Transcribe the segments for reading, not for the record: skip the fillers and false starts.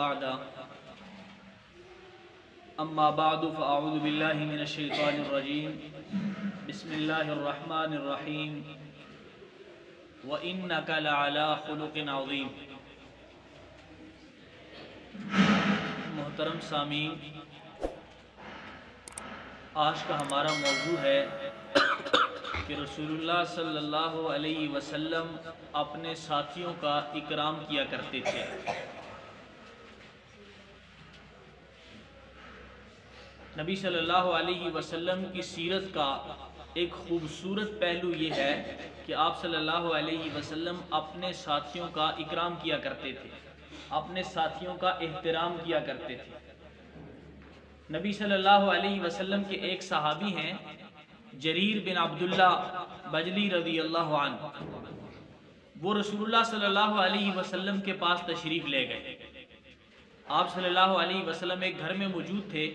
بعد اما بعد فاعوذ باللہ من الشیطان الرجیم بسم اللہ الرحمن الرحیم وَإِنَّكَ لَعَلَىٰ خُلُقٍ عَظِيمٍ۔ محترم سامعین، آج کا ہمارا موضوع ہے کہ رسول اللہ صلی اللہ علیہ وسلم اپنے ساتھیوں کا اکرام کیا کرتے تھے۔ نبی صلی اللہ علیہ وسلم کی سیرت کا ایک خوبصورت پہلو یہ ہے کہ آپ صلی اللہ علیہ وسلم اپنے ساتھیوں کا اکرام کیا کرتے تھے، اپنے ساتھیوں کا احترام کیا کرتے تھے۔ نبی صلی اللہ علیہ وسلم کے ایک صحابی ہیں جریر بن عبداللہ بجلی رضی اللہ عنہ، وہ رسول اللہ صلی اللہ علیہ وسلم کے پاس تشریف لے گئے۔ آپ صلی اللہ علیہ وسلم ایک گھر میں موجود تھے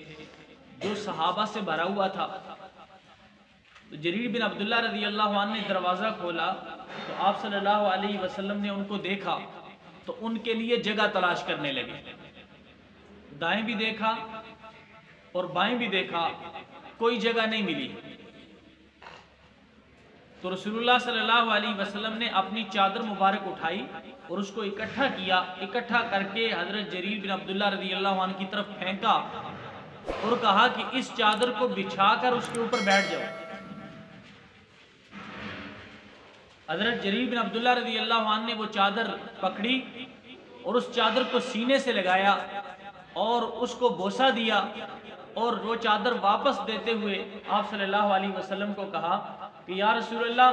جو صحابہ سے بھرا ہوا تھا۔ تو جریر بن عبداللہ رضی اللہ عنہ نے دروازہ کھولا تو آپ صلی اللہ علیہ وسلم نے ان کو دیکھا تو ان کے لیے جگہ تلاش کرنے لگے۔ دائیں بھی دیکھا اور بائیں بھی دیکھا، کوئی جگہ نہیں ملی۔ تو رسول اللہ صلی اللہ علیہ وسلم نے اپنی چادر مبارک اٹھائی اور اس کو اکٹھا کیا، اکٹھا کر کے حضرت جریر بن عبداللہ رضی اللہ عنہ کی طرف پھینکا اور کہا کہ اس چادر کو بچھا کر اس کے اوپر بیٹھ جاؤ۔ حضرت جریر بن عبداللہ رضی اللہ عنہ نے وہ چادر پکڑی اور اس چادر کو سینے سے لگایا اور اس کو بوسہ دیا، اور وہ چادر واپس دیتے ہوئے آپ صلی اللہ علیہ وسلم کو کہا کہ یا رسول اللہ،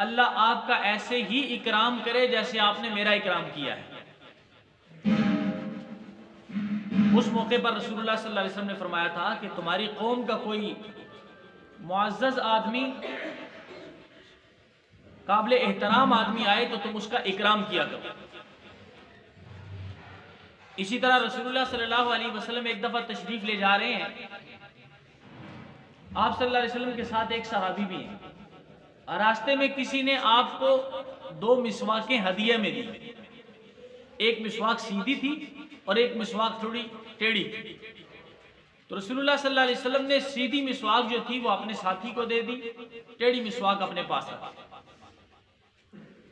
اللہ آپ کا ایسے ہی اکرام کرے جیسے آپ نے میرا اکرام کیا ہے۔ اس موقع پر رسول اللہ صلی اللہ علیہ وسلم نے فرمایا تھا کہ تمہاری قوم کا کوئی معزز آدمی، قابل احترام آدمی آئے تو تم اس کا اکرام کیا کرو۔ اسی طرح رسول اللہ صلی اللہ علیہ وسلم ایک دفعہ تشریف لے جا رہے ہیں، آپ صلی اللہ علیہ وسلم کے ساتھ ایک صحابی بھی ہیں، راستے میں کسی نے آپ کو 2 مسواکیں ہدیہ میں دی۔ ایک مسواک سیدھی تھی اور ایک مسواک تھوڑی ٹیڑھی تھی۔ تو رسول اللہ صلی اللہ علیہ وسلم نے سیدھی مسواک جو تھی وہ اپنے ساتھی کو دے دی، ٹیڑھی مسواک اپنے پاس رکھی۔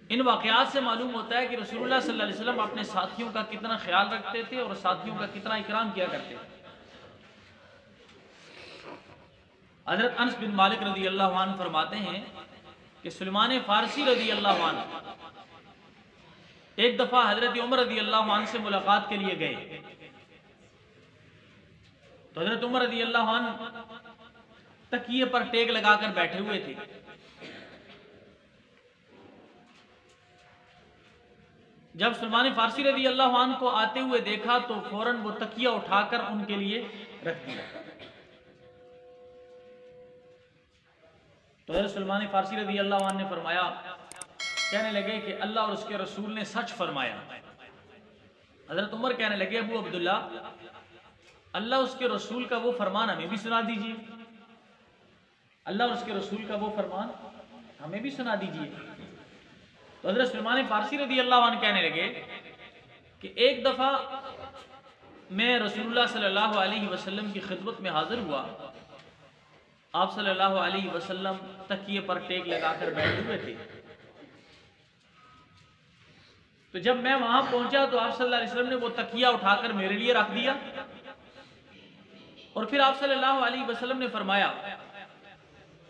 ان واقعات سے معلوم ہوتا ہے کہ رسول اللہ صلی اللہ علیہ وسلم اپنے ساتھیوں کا کتنا خیال رکھتے تھے اور ساتھیوں کا کتنا اکرام کیا کرتے تھے۔ حضرت انس بن مالک رضی اللہ عنہ فرماتے ہیں کہ سلمان فارسی رضی اللہ عنہ ایک دفعہ حضرت عمر رضی اللہ عنہ سے ملاقات کے لیے گئے، تو حضرت عمر رضی اللہ عنہ تکیے پر ٹیک لگا کر بیٹھے ہوئے تھے۔ جب سلمان فارسی رضی اللہ عنہ کو آتے ہوئے دیکھا تو فوراً وہ تکیہ اٹھا کر ان کے لیے رکھ دیا۔ تو حضرت سلمان فارسی رضی اللہ عنہ نے فرمایا، کہنے لگے کہ اللہ اور اس کے رسول نے سچ فرمایا۔ حضرت عمر کہنے لگے ابو عبداللہ، اللہ اس کے رسول کا وہ فرمان ہمیں بھی سنا دیجئے، اللہ اور اس کے رسول کا وہ فرمان ہمیں بھی سنا دیجئے۔ تو حضرت سلمان فارسی رضی اللہ عنہ کہنے لگے کہ ایک دفعہ میں رسول اللہ صلی اللہ علیہ وسلم کی خدمت میں حاضر ہوا، آپ صلی اللہ علیہ وسلم تکیے پر ٹیک لگا کر بیٹھے ہوئے تھے۔ تو جب میں وہاں پہنچا تو آپ صلی اللہ علیہ وسلم نے وہ تکیہ اٹھا کر میرے لیے رکھ دیا، اور پھر آپ صلی اللہ علیہ وسلم نے فرمایا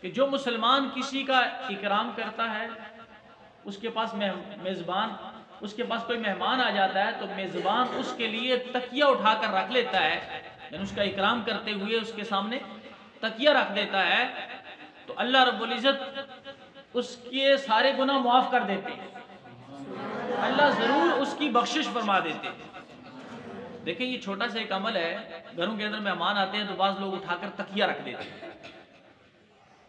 کہ جو مسلمان کسی کا اکرام کرتا ہے، اس کے پاس میزبان، اس کے پاس کوئی مہمان آ جاتا ہے تو میزبان اس کے لیے تکیہ اٹھا کر رکھ لیتا ہے، یعنی اس کا اکرام کرتے ہوئے اس کے سامنے تکیہ رکھ دیتا ہے، تو اللہ رب العزت اس کے سارے گناہ معاف کر دیتے ہیں، اللہ ضرور اس کی بخشش فرما دیتے ہیں۔ دیکھیں یہ چھوٹا سا ایک عمل ہے، گھروں کے اندر مہمان آتے ہیں تو بعض لوگ اٹھا کر تکیہ رکھ دیتے ہیں،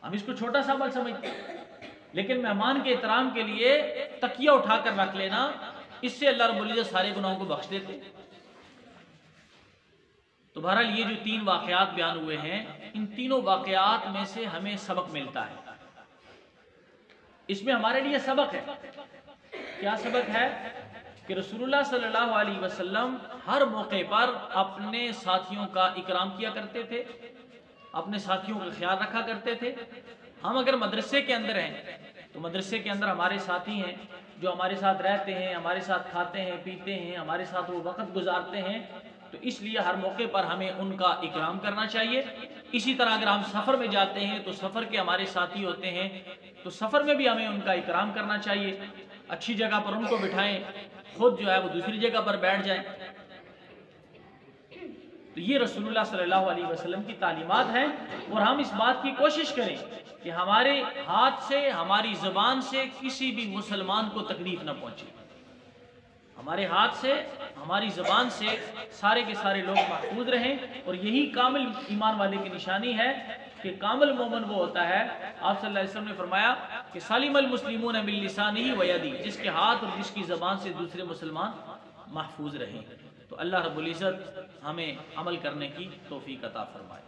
ہم اس کو چھوٹا سا عمل سمجھتے ہیں، لیکن مہمان کے احترام کے لیے تکیہ اٹھا کر رکھ لینا، اس سے اللہ رب العزت سارے گناہوں کو بخش دیتے ہیں۔ تو بہرحال یہ جو 3 واقعات بیان ہوئے ہیں، ان تینوں واقعات میں سے ہمیں سبق ملتا ہے۔ اس میں ہمارے لیے سبق ہے، کیا سبق ہے کہ رسول اللہ صلی اللہ علیہ وسلم ہر موقع پر اپنے ساتھیوں کا اکرام کیا کرتے تھے، اپنے ساتھیوں کا خیال رکھا کرتے تھے۔ ہم اگر مدرسے کے اندر ہیں تو مدرسے کے اندر ہمارے ساتھی ہیں جو ہمارے ساتھ رہتے ہیں، ہمارے ساتھ کھاتے ہیں، پیتے ہیں، ہمارے ساتھ وہ وقت گزارتے ہیں، تو اس لیے ہر موقع پر ہمیں ان کا اکرام کرنا چاہیے۔ اسی طرح اگر ہم سفر میں جاتے ہیں تو سفر کے ہمارے ساتھی ہوتے ہیں تو سفر میں بھی ہمیں ان کا اکرام کرنا چاہیے، اچھی جگہ پر ان کو بٹھائیں، خود جو ہے وہ دوسری جگہ پر بیٹھ جائیں۔ تو یہ رسول اللہ صلی اللہ علیہ وسلم کی تعلیمات ہیں، اور ہم اس بات کی کوشش کریں کہ ہمارے ہاتھ سے، ہماری زبان سے کسی بھی مسلمان کو تکلیف نہ پہنچے۔ ہمارے ہاتھ سے، ہماری زبان سے سارے کے سارے لوگ محفوظ رہیں، اور یہی کامل ایمان والے کی نشانی ہے کہ کامل مومن وہ ہوتا ہے، آپ صلی اللہ علیہ وسلم نے فرمایا کہ سالم المسلمون من لسانہ و یدہ، جس کے ہاتھ اور جس کی زبان سے دوسرے مسلمان محفوظ رہیں۔ تو اللہ رب العزت ہمیں عمل کرنے کی توفیق عطا فرمائے۔